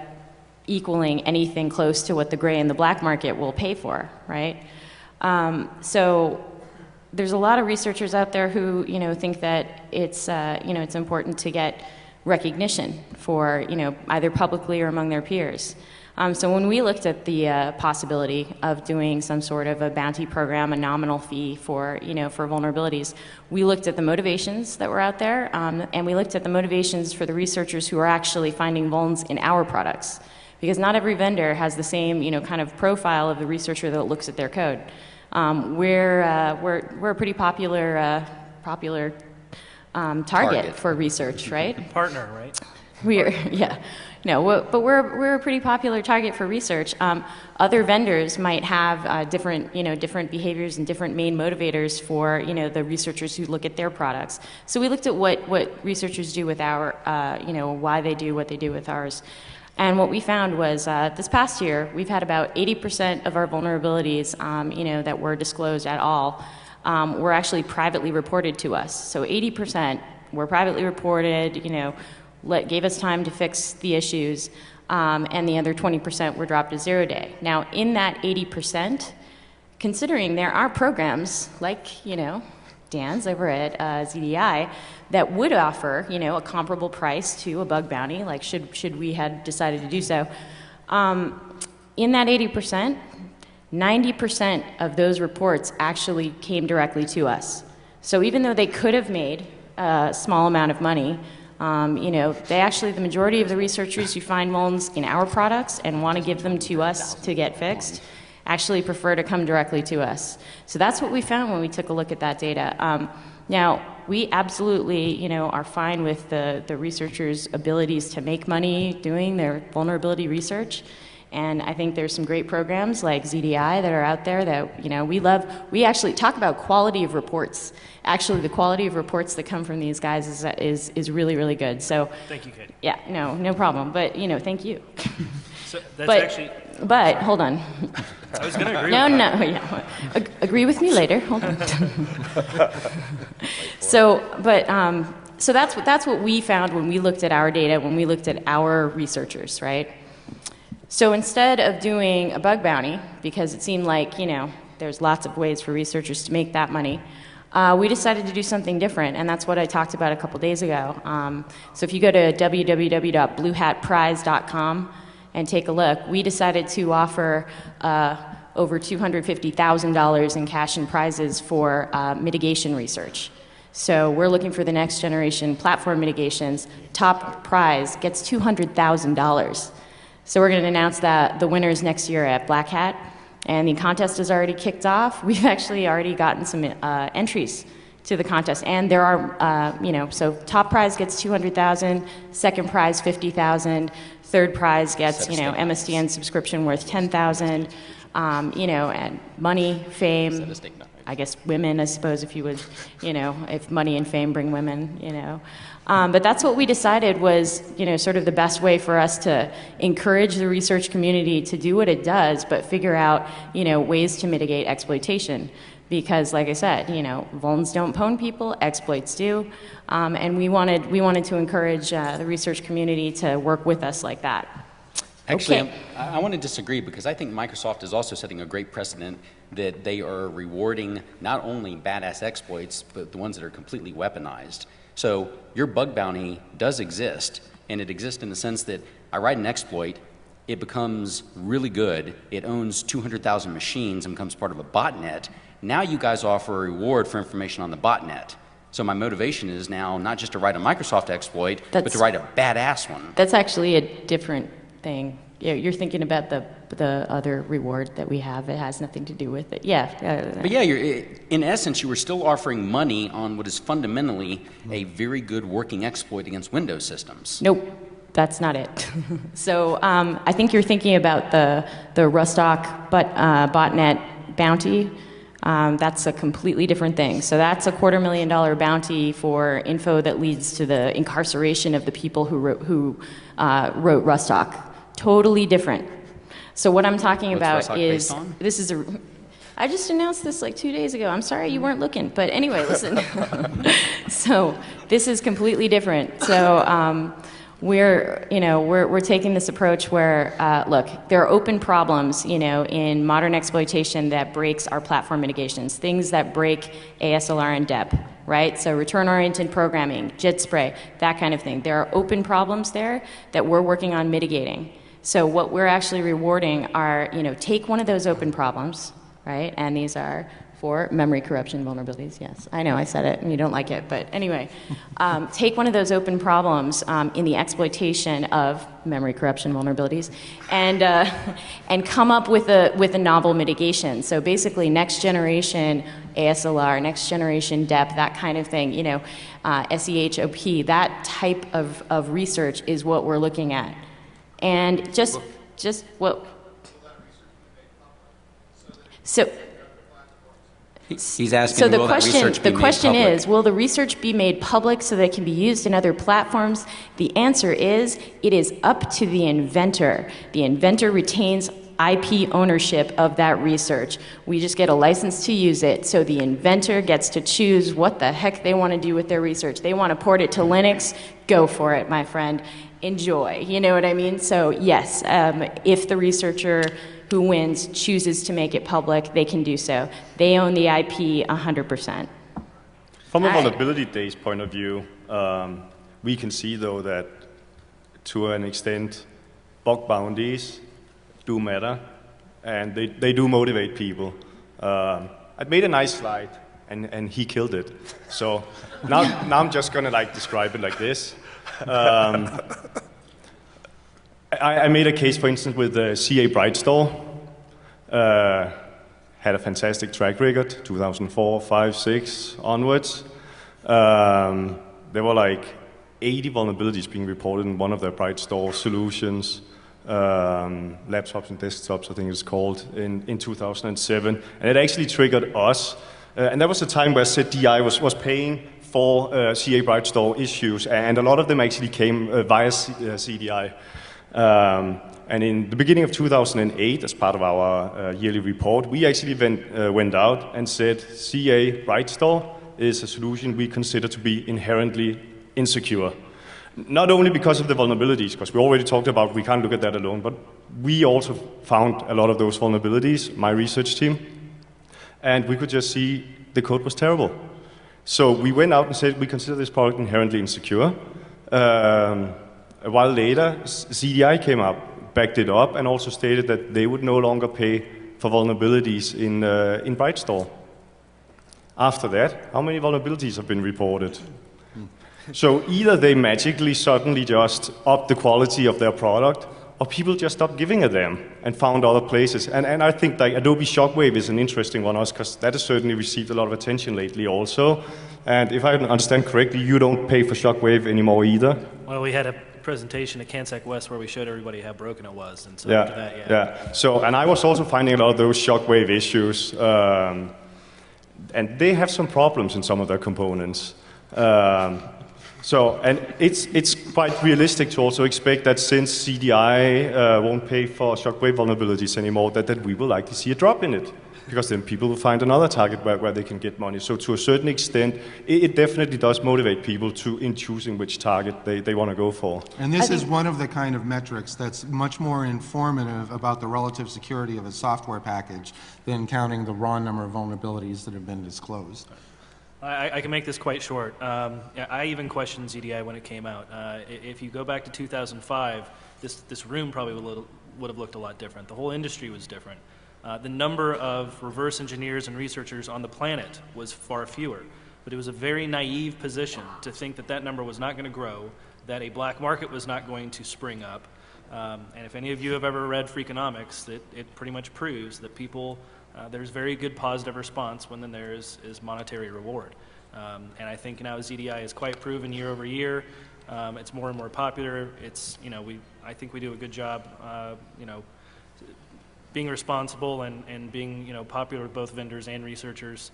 equaling anything close to what the gray and the black market will pay for, right? So there's a lot of researchers out there who, think that it's important to get recognition for, either publicly or among their peers. So when we looked at the possibility of doing some sort of a bounty program, a nominal fee for vulnerabilities, we looked at the motivations that were out there, and we looked at the motivations for the researchers who are actually finding vulns in our products. Because not every vendor has the same, kind of profile of the researcher that looks at their code. We're a pretty popular target for research, right? Partner, right? But we're a pretty popular target for research. Other vendors might have different behaviors and different main motivators for, the researchers who look at their products. So we looked at what researchers do with our, why they do what they do with ours. And what we found was this past year, we've had about 80% of our vulnerabilities, that were disclosed at all, were actually privately reported to us. So 80% were privately reported, gave us time to fix the issues, and the other 20% were dropped to 0 day. Now, in that 80%, considering there are programs like, Dan's over at ZDI that would offer, a comparable price to a bug bounty, like should we had decided to do so. In that 80%, 90% of those reports actually came directly to us. So even though they could have made a small amount of money, the majority of the researchers who find vulns in our products and want to give them to us to get fixed actually prefer to come directly to us. So that's what we found when we took a look at that data. Now, we absolutely, are fine with the researchers' abilities to make money doing their vulnerability research. And I think there's some great programs like ZDI that are out there that, we love. We actually talk about quality of reports. Actually, the quality of reports that come from these guys is really, really good. So thank you, Kate. Yeah, no problem. But, thank you. So that's but hold on. I was going to agree with that. Agree with me later. Hold on. So that's what we found when we looked at our data, when we looked at our researchers, right? So instead of doing a bug bounty, because it seemed like, there's lots of ways for researchers to make that money, we decided to do something different, and that's what I talked about a couple days ago. So if you go to www.bluehatprize.com and take a look, we decided to offer over $250,000 in cash and prizes for mitigation research. So we're looking for the next generation platform mitigations. Top prize gets $200,000. So we're going to announce the winners next year at Black Hat, and the contest has already kicked off. We've actually already gotten some entries to the contest, and there are, so top prize gets $200,000, second prize $50,000, third prize gets, MSDN subscription worth $10,000, and money, fame. I guess women, I suppose, if you would, if money and fame bring women, But that's what we decided was, sort of the best way for us to encourage the research community to do what it does, but figure out, ways to mitigate exploitation. Because, like I said, vulns don't pwn people, exploits do, and we wanted to encourage the research community to work with us like that. Actually, Okay. I want to disagree because I think Microsoft is also setting a great precedent that they are rewarding not only badass exploits, but the ones that are completely weaponized. So your bug bounty does exist, and it exists in the sense that I write an exploit, it becomes really good, it owns 200,000 machines and becomes part of a botnet. Now you guys offer a reward for information on the botnet. So my motivation is now not just to write a Microsoft exploit, but to write a badass one. That's actually a different thing. you're thinking about the other reward that we have. It has nothing to do with it. Yeah. But yeah, in essence, you were still offering money on what is fundamentally a very good working exploit against Windows systems. Nope, that's not it. So I think you're thinking about the Rustock botnet bounty. That's a completely different thing. So that's a $250,000 bounty for info that leads to the incarceration of the people who wrote Rustock. Totally different. So what I'm talking about Rustock is, based on? this is I just announced this like 2 days ago. I'm sorry you weren't looking, but anyway, listen. So this is completely different. So we're taking this approach where, look, there are open problems, in modern exploitation that breaks our platform mitigations, things that break ASLR and DEP, right? So return-oriented programming, JIT spray, that kind of thing. There are open problems there that we're working on mitigating. So what we're actually rewarding are, take one of those open problems, right? And these are for memory corruption vulnerabilities, yes. I know, I said it, and you don't like it, but anyway. Take one of those open problems in the exploitation of memory corruption vulnerabilities and come up with a novel mitigation. So basically, next generation ASLR, next generation DEP, that kind of thing, SEHOP, that type of research is what we're looking at. And just what... So... He's asking, so the will that research be made question public? is, will the research be made public so that it can be used in other platforms? The answer is, it is up to the inventor. The inventor retains IP ownership of that research. We just get a license to use it, so the inventor gets to choose what the heck they want to do with their research. They want to port it to Linux, go for it, my friend. Enjoy, you know what I mean? So yes, if the researcher who wins chooses to make it public, they can do so. They own the IP 100%. From a vulnerability days point of view, we can see though that to an extent, bug bounties do matter, and they do motivate people. I made a nice slide, and he killed it. So now I'm just gonna describe it like this. I made a case, for instance, with the CA Brightstore. Had a fantastic track record, 2004, 5, 6 onwards. There were 80 vulnerabilities being reported in one of their Brightstore solutions, laptops and desktops, I think it's called, in 2007. And it actually triggered us. And that was a time where ZDI was paying for CA Brightstore issues, and a lot of them actually came via CDI. And in the beginning of 2008, as part of our yearly report, we actually went out and said CA Brightstore is a solution we consider to be inherently insecure. Not only because of the vulnerabilities, because we already talked about we can't look at that alone, but we also found a lot of those vulnerabilities, my research team, and we could just see the code was terrible. So we went out and said we consider this product inherently insecure. A while later, CDI came up, backed it up, and also stated that they would no longer pay for vulnerabilities in Brightstore. After that, how many vulnerabilities have been reported? So either they magically suddenly just upped the quality of their product, or people just stopped giving a damn and found other places. And I think Adobe Shockwave is an interesting one, because that has certainly received a lot of attention lately also. And if I understand correctly, you don't pay for Shockwave anymore either. Well, we had a presentation at CanSec West where we showed everybody how broken it was, and so after that, yeah. So, and I was also finding a lot of those Shockwave issues, and they have some problems in some of their components. So, and it's quite realistic to also expect that since CDI won't pay for Shockwave vulnerabilities anymore, that we will likely see a drop in it, because then people will find another target where they can get money. So to a certain extent, it definitely does motivate people in choosing which target they want to go for. And this is one of the kind of metrics that's much more informative about the relative security of a software package than counting the raw number of vulnerabilities that have been disclosed. I can make this quite short. I even questioned ZDI when it came out. If you go back to 2005, this room probably would have looked a lot different. The whole industry was different. The number of reverse engineers and researchers on the planet was far fewer. But it was a very naive position to think that that number was not going to grow, that a black market was not going to spring up, And if any of you have ever read Freakonomics, it pretty much proves that people, there's very good positive response when then there is monetary reward. And I think now ZDI is quite proven year over year. It's more and more popular. It's, I think we do a good job, being responsible and being, popular with both vendors and researchers.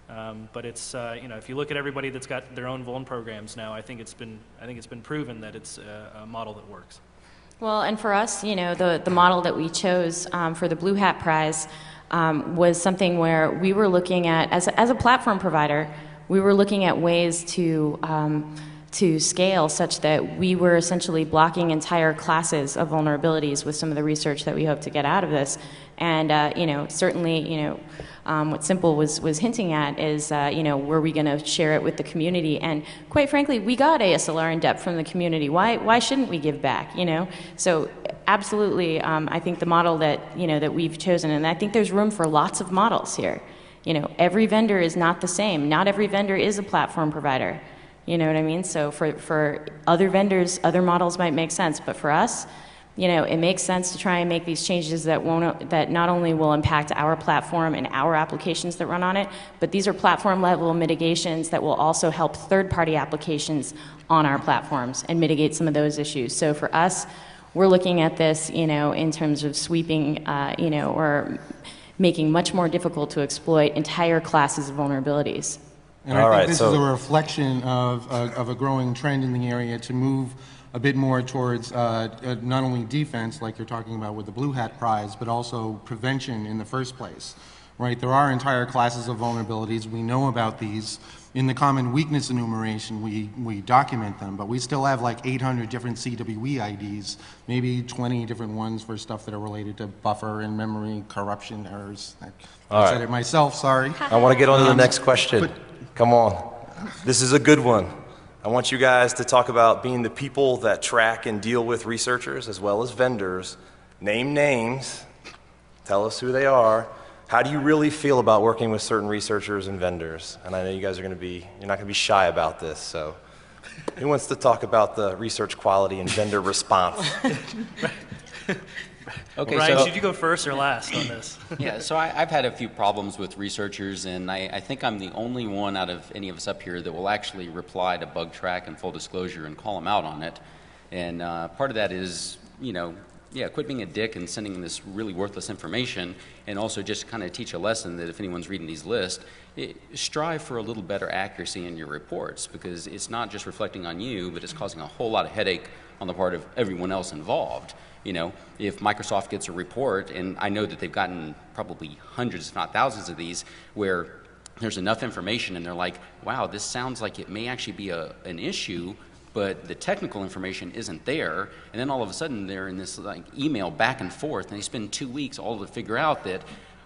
But it's, if you look at everybody that's got their own Vuln programs now, I think it's been proven that it's a model that works. Well, and for us, the model that we chose for the Blue Hat Prize was something where we were looking at, as a platform provider, we were looking at ways to scale such that we were essentially blocking entire classes of vulnerabilities with some of the research that we hope to get out of this. And, certainly, what Simple was hinting at is, were we going to share it with the community? And quite frankly, we got ASLR in depth from the community. Why shouldn't we give back, So absolutely, I think the model that, that we've chosen, and I think there's room for lots of models here. Every vendor is not the same. Not every vendor is a platform provider. You know what I mean? So for other vendors, other models might make sense, but for us, it makes sense to try and make these changes that not only will impact our platform and our applications that run on it, but these are platform level mitigations that will also help third-party applications on our platforms and mitigate some of those issues. So for us, we're looking at this, in terms of sweeping, or making much more difficult to exploit entire classes of vulnerabilities. And I think this is a reflection of a growing trend in the area to move a bit more towards not only defense, like you're talking about with the Blue Hat Prize, but also prevention in the first place, right? There are entire classes of vulnerabilities. We know about these. In the common weakness enumeration, we document them, but we still have like 800 different CWE IDs, maybe 20 different ones for stuff that are related to buffer and memory corruption errors. I said it myself, sorry. I want to get on to the next question. Come on. This is a good one. I want you guys to talk about being the people that track and deal with researchers as well as vendors. Name names. Tell us who they are. How do you really feel about working with certain researchers and vendors? And I know you guys are you're not going to be shy about this, so who wants to talk about the research quality and vendor response? Okay, Ryan, so should you go first or last on this? yeah, so I've had a few problems with researchers, and I think I'm the only one out of any of us up here that will actually reply to bug track and full disclosure and call them out on it. And part of that is, quit being a dick and sending this really worthless information, and also just kind of teach a lesson that if anyone's reading these lists, strive for a little better accuracy in your reports, because it's not just reflecting on you, but it's causing a whole lot of headache on the part of everyone else involved. If Microsoft gets a report, and I know that they've gotten probably hundreds, if not thousands of these, where there's enough information and they're like, wow, this sounds like it may actually be an issue, but the technical information isn't there, and then all of a sudden they're in this email back and forth, and they spend 2 weeks all to figure out that,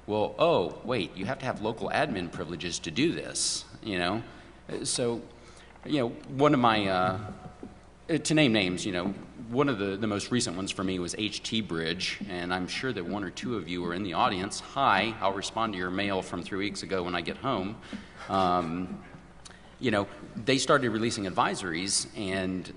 well, oh, wait, you have to have local admin privileges to do this, So, one of my, to name names, one of the most recent ones for me was HT Bridge, and I'm sure that one or two of you are in the audience. Hi, I'll respond to your mail from 3 weeks ago when I get home. They started releasing advisories, and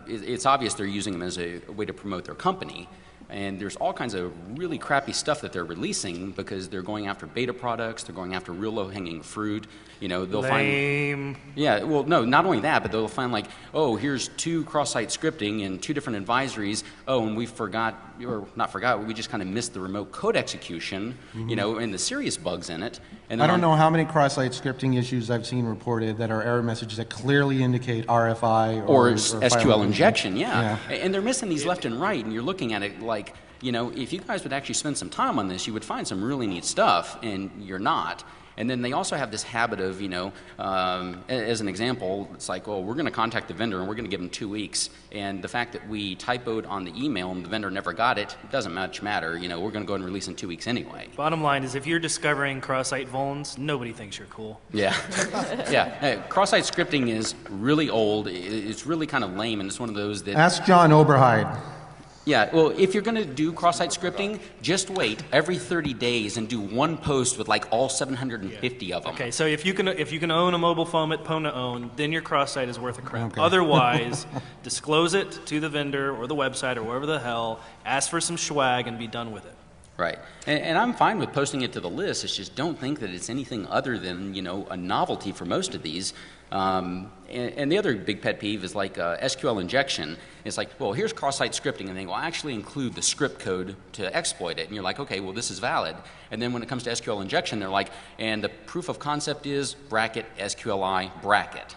it's obvious they're using them as a way to promote their company. And there's all kinds of really crappy stuff that they're releasing because they're going after beta products, they're going after real low-hanging fruit. They'll find... Yeah, well, no, not only that, but they'll find like, oh, here's 2 cross-site scripting and 2 different advisories. Oh, and we forgot, or not forgot, we just kind of missed the remote code execution, and the serious bugs in it. And I don't know how many cross-site scripting issues I've seen reported that are error messages that clearly indicate RFI or SQL injection, yeah. And they're missing these left and right, and you're looking at it like, if you guys would actually spend some time on this, you would find some really neat stuff, and you're not. And then they also have this habit of, as an example, it's like, well, we're going to contact the vendor and we're going to give them 2 weeks. And the fact that we typoed on the email and the vendor never got it, doesn't much matter. We're going to go ahead and release in 2 weeks anyway. Bottom line is if you're discovering cross-site vulns, nobody thinks you're cool. Yeah. Yeah. Cross-site scripting is really old. It's really kind of lame, and it's one of those that... Ask John Oberheide. Yeah, well, if you're going to do cross-site scripting, just wait every 30 days and do one post with like all 750 of them. Okay, so if you can own a mobile phone to own, then your cross-site is worth a crap. Otherwise, disclose it to the vendor or the website or wherever the hell, ask for some swag and be done with it. Right, and I'm fine with posting it to the list. It's just don't think that it's anything other than, you know, a novelty for most of these. And the other big pet peeve is like SQL injection. It's like, well, here's cross-site scripting, and they will actually include the script code to exploit it. And you're like, okay, well, this is valid. And then when it comes to SQL injection, they're like, and the proof of concept is bracket SQLI bracket.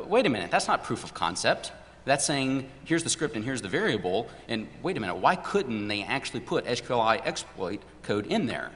Wait a minute, that's not proof of concept. That's saying, here's the script and here's the variable, and wait a minute, why couldn't they actually put SQLI exploit code in there?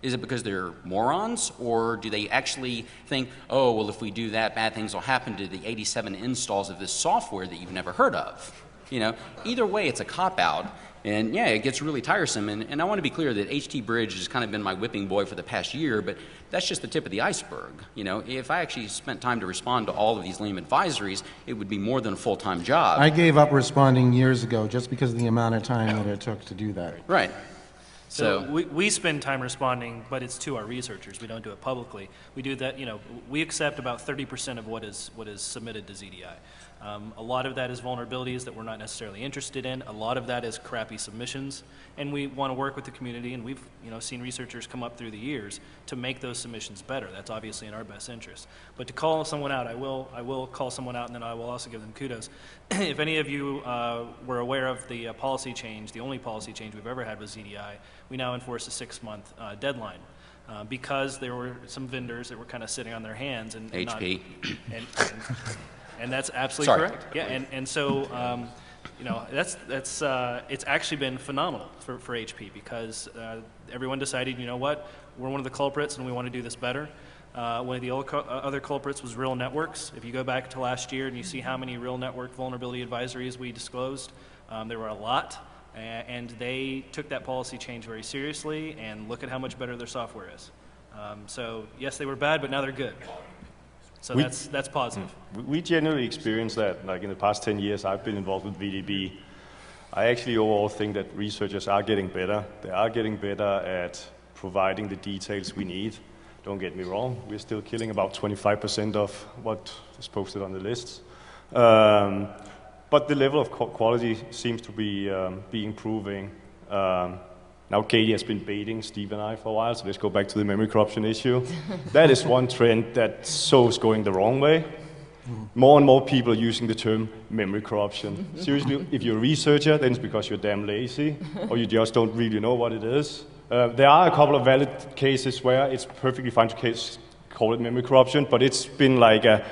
Is it because they're morons, or do they actually think, oh, well, if we do that, bad things will happen to the 87 installs of this software that you've never heard of? You know, either way, it's a cop-out, and yeah, it gets really tiresome, and I want to be clear that HT Bridge has kind of been my whipping boy for the past year, but that's just the tip of the iceberg. You know, if I actually spent time to respond to all of these lame advisories, it would be more than a full-time job. I gave up responding years ago just because of the amount of time that it took to do that. Right. So we spend time responding, but it's to our researchers. We don't do it publicly. We do that, you know, we accept about 30% of what is submitted to ZDI. A lot of that is vulnerabilities that we're not necessarily interested in. A lot of that is crappy submissions, and we want to work with the community, and we've, you know, seen researchers come up through the years to make those submissions better. That's obviously in our best interest. But to call someone out, I will call someone out, and then I will also give them kudos. If any of you were aware of the policy change, the only policy change we've ever had with ZDI, we now enforce a 6-month deadline. Because there were some vendors that were kind of sitting on their hands and HP. And that's absolutely Sorry. correct. Yeah, and so you know, that's it's actually been phenomenal for HP because everyone decided, you know what, we're one of the culprits and we want to do this better. One of the other culprits was real networks. If you go back to last year and you see how many real network vulnerability advisories we disclosed, there were a lot. And they took that policy change very seriously, and look at how much better their software is. So yes, they were bad, but now they're good. So that's positive. We generally experience that, like in the past 10 years I've been involved with VDB. I actually overall think that researchers are getting better. They are getting better at providing the details we need. Don't get me wrong, we're still killing about 25% of what is posted on the lists. But the level of quality seems to be improving. Now Katie has been baiting Steve and I for a while, so let's go back to the memory corruption issue. That is one trend that so is going the wrong way. More and more people are using the term memory corruption. Seriously, if you're a researcher, then it's because you're damn lazy, or you just don't really know what it is. There are a couple of valid cases where it's perfectly fine to call it memory corruption, but it's been like a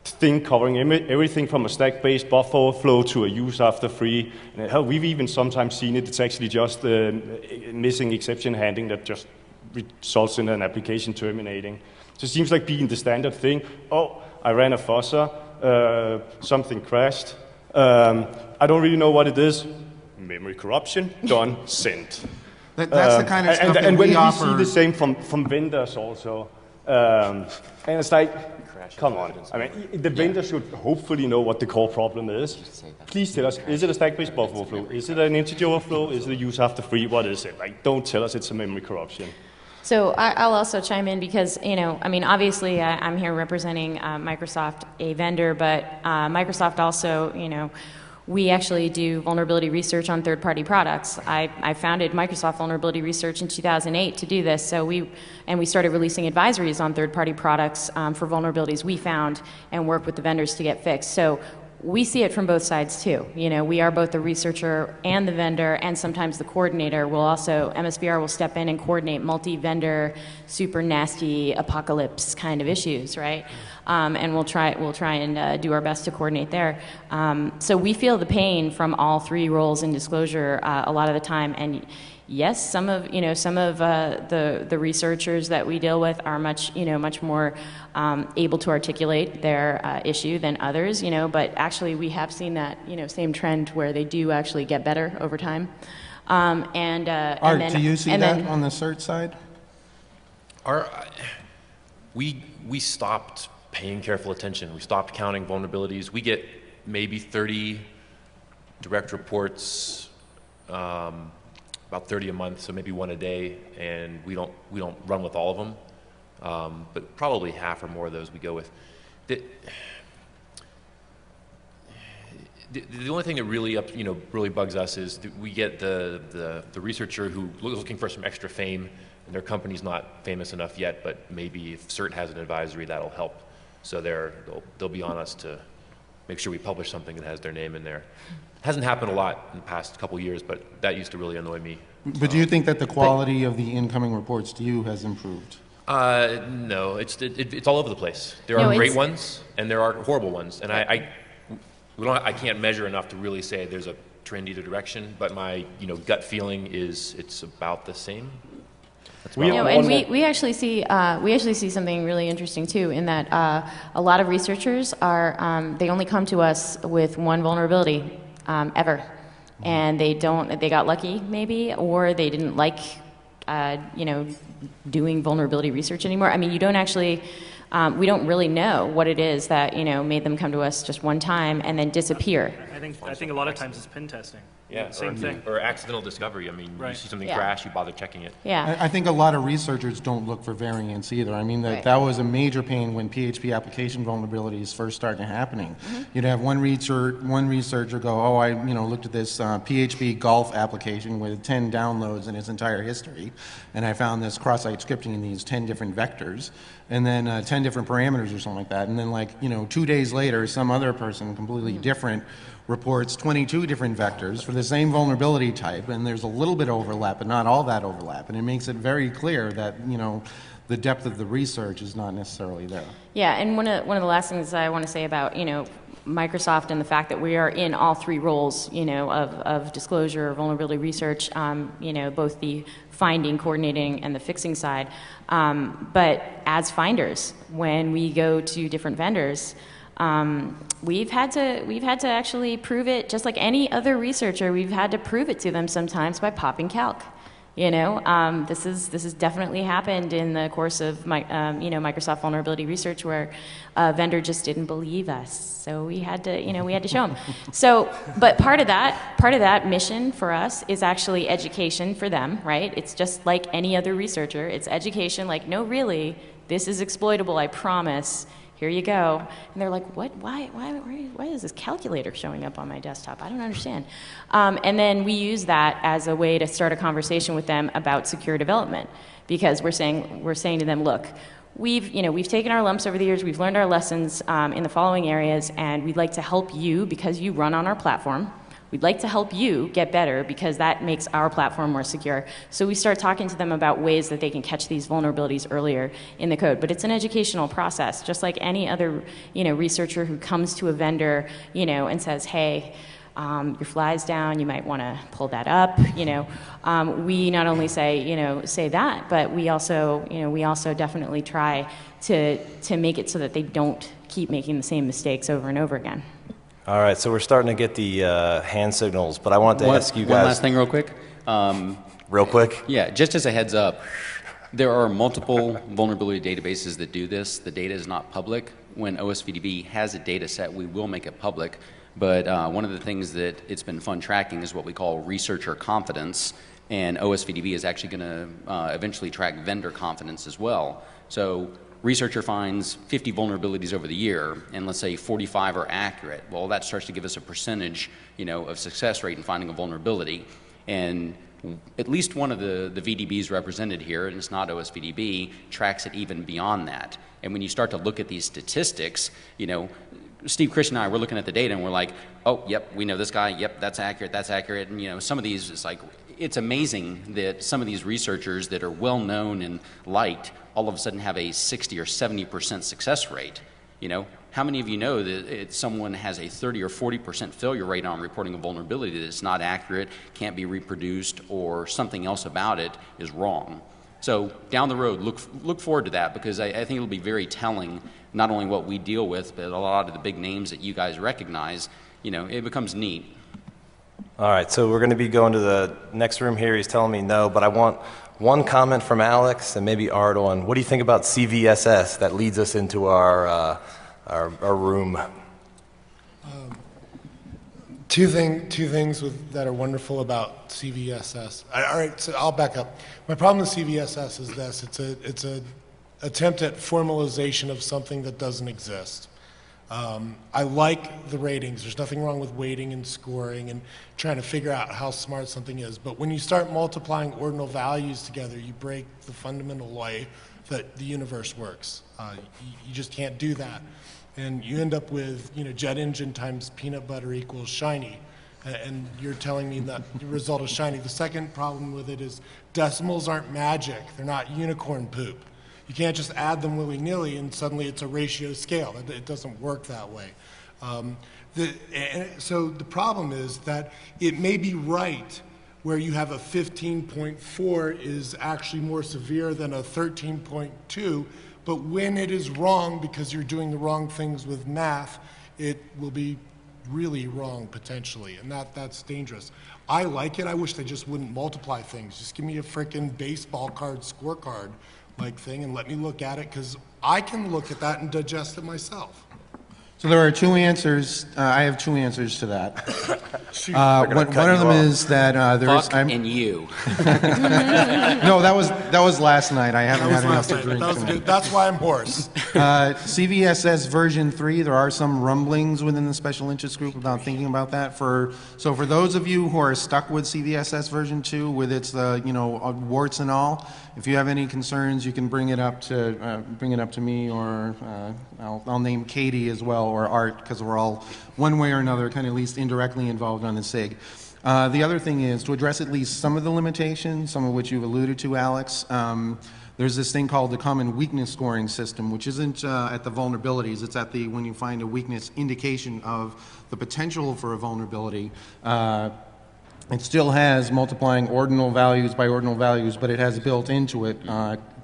thing covering everything from a stack-based buffer overflow to a use after free. And hell, we've even sometimes seen it. It's actually just missing exception handling that just results in an application terminating. So it seems like being the standard thing. Oh, I ran a fuzzer, something crashed. I don't really know what it is. Memory corruption, done, sent. That's the kind of stuff that and when we we offer. see the same from vendors also. And it's like, come on. I mean, the vendor should hopefully know what the core problem is. Please tell us, is it a stack-based buffer overflow? Is it an integer overflow? Is it a use after free? What is it? Like, don't tell us it's a memory corruption. So I'll also chime in because, you know, I mean, obviously I'm here representing Microsoft, a vendor, but Microsoft also, you know, we actually do vulnerability research on third-party products. I founded Microsoft Vulnerability Research in 2008 to do this. So we started releasing advisories on third-party products for vulnerabilities we found and work with the vendors to get fixed. So we see it from both sides too. You know, we are both the researcher and the vendor, and sometimes the coordinator will also, MSVR will step in and coordinate multi-vendor, super nasty apocalypse kind of issues, right? And we'll try and do our best to coordinate there. So we feel the pain from all three roles in disclosure a lot of the time. And yes, some of the researchers that we deal with are much more able to articulate their issue than others. You know, but actually we have seen that same trend where they do actually get better over time. Art, do you see that on the cert side? We stopped paying careful attention. We stopped counting vulnerabilities. We get maybe 30 direct reports, about 30 a month, so maybe one a day, and we don't run with all of them, but probably half or more of those we go with. The only thing that really really bugs us is that we get the researcher who looking for some extra fame, and their company's not famous enough yet, but maybe if CERT has an advisory, that'll help. So they'll be on us to make sure we publish something that has their name in there. Hasn't happened a lot in the past couple years, but that used to really annoy me. But do you think that the quality of the incoming reports to you has improved? No, it's all over the place. There No, are great it's- ones, and there are horrible ones, and I can't measure enough to really say there's a trend either direction, but my gut feeling is it's about the same. That's about all. And we actually see something really interesting too, in that a lot of researchers are they only come to us with one vulnerability ever, and they got lucky maybe, or they didn't like doing vulnerability research anymore. I mean, you don't actually. We don't really know what it is that made them come to us just one time and then disappear. I think a lot of times it's pen testing. Yeah, Same thing. Or accidental discovery. I mean, you Right. see something Yeah. crash, you bother checking it. Yeah. I think a lot of researchers don't look for variants either. I mean, Right. that was a major pain when PHP application vulnerabilities first started happening. You'd have one researcher go, oh, I looked at this PHP golf application with 10 downloads in its entire history, and I found this cross-site scripting in these 10 different vectors, and then 10 different parameters or something like that. And then 2 days later, some other person completely different reports 22 different vectors for the same vulnerability type, and there's a little bit of overlap, but not all that overlap. And it makes it very clear that, the depth of the research is not necessarily there. Yeah, and one of the last things I want to say about Microsoft and the fact that we are in all three roles of disclosure, vulnerability research, both the finding, coordinating, and the fixing side. But as finders, when we go to different vendors, we've had to actually prove it, just like any other researcher. We've had to prove it to them sometimes by popping calc. This has definitely happened in the course of Microsoft vulnerability research, where a vendor just didn't believe us, so we had to show them. So, but part of that mission for us is actually education for them, right? It's just like any other researcher. It's education, like, no, really, this is exploitable. I promise. Here you go. And they're like, what? Why is this calculator showing up on my desktop? I don't understand. And then we use that as a way to start a conversation with them about secure development, because we're saying to them, look, we've taken our lumps over the years, we've learned our lessons in the following areas, and we'd like to help you because you run on our platform. We'd like to help you get better because that makes our platform more secure. So we start talking to them about ways that they can catch these vulnerabilities earlier in the code. But it's an educational process, just like any other researcher who comes to a vendor and says, hey, your fly's down, you might want to pull that up. We not only say that, but we also definitely try to make it so that they don't keep making the same mistakes over and over again. All right, so we're starting to get the hand signals, but I wanted to ask you guys... One last thing real quick. Real quick? Yeah, just as a heads up, there are multiple vulnerability databases that do this. The data is not public. When OSVDB has a data set, we will make it public. But one of the things that it's been fun tracking is what we call researcher confidence, and OSVDB is actually going to eventually track vendor confidence as well. So researcher finds 50 vulnerabilities over the year, and let's say 45 are accurate. Well, that starts to give us a percentage, of success rate in finding a vulnerability. And at least one of the VDBs represented here, and it's not OSVDB, tracks it even beyond that. And when you start to look at these statistics, Steve, Chris, and I, we're looking at the data, and we're like, oh, yep, we know this guy, yep, that's accurate. And, some of these, it's amazing that some of these researchers that are well known and liked all of a sudden have a 60 or 70% success rate. How many of you know that someone has a 30 or 40% failure rate on reporting a vulnerability that is not accurate, can't be reproduced, or something else about it is wrong? So down the road, look forward to that, because I think it'll be very telling, not only what we deal with, but a lot of the big names that you guys recognize. It becomes neat. All right, so we're going to be going to the next room here. He's telling me no, but I want one comment from Alex and maybe Art on what do you think about CVSS that leads us into our room? Two things that are wonderful about CVSS. All right, so I'll back up. My problem with CVSS is this: it's a attempt at formalization of something that doesn't exist. I like the ratings. There's nothing wrong with weighting and scoring and trying to figure out how smart something is. But when you start multiplying ordinal values together, you break the fundamental way that the universe works. You just can't do that. And you end up with, jet engine times peanut butter equals shiny. And you're telling me that the result is shiny. The second problem with it is decimals aren't magic. They're not unicorn poop. You can't just add them willy-nilly and suddenly it's a ratio scale. It doesn't work that way. So the problem is that it may be right where you have a 15.4 is actually more severe than a 13.2, but when it is wrong because you're doing the wrong things with math, it will be really wrong potentially, and that's dangerous. I like it. I wish they just wouldn't multiply things. Just give me a frickin' baseball card scorecard like thing and let me look at it, because I can look at that and digest it myself. So there are two answers. I have two answers to that. One of them is that there's. Fuck and you. No, that was last night. I haven't had enough to drink tonight. That's why I'm hoarse. CVSS version 3. There are some rumblings within the special interest group about thinking about that. So for those of you who are stuck with CVSS version 2, with its warts and all, if you have any concerns, you can bring it up to me, or I'll name Katie as well, or Art, because we're all one way or another kind of at least indirectly involved on the SIG. The other thing is to address at least some of the limitations, some of which you've alluded to, Alex. There's this thing called the common weakness scoring system, which isn't at the vulnerabilities. It's at the, when you find a weakness, indication of the potential for a vulnerability. It still has multiplying ordinal values by ordinal values, but it has built into it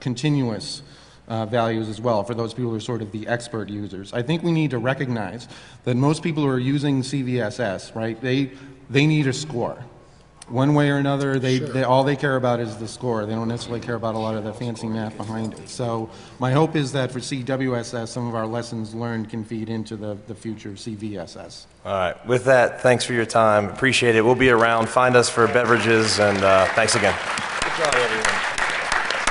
continuous values as well for those people who are sort of the expert users. I think we need to recognize that most people who are using CVSS, right, they need a score. One way or another, all they care about is the score. They don't necessarily care about a lot of the fancy math behind it. So my hope is that for CWSS, some of our lessons learned can feed into the future CVSS. All right. With that, thanks for your time. Appreciate it. We'll be around. Find us for beverages, and thanks again. Good job, everyone.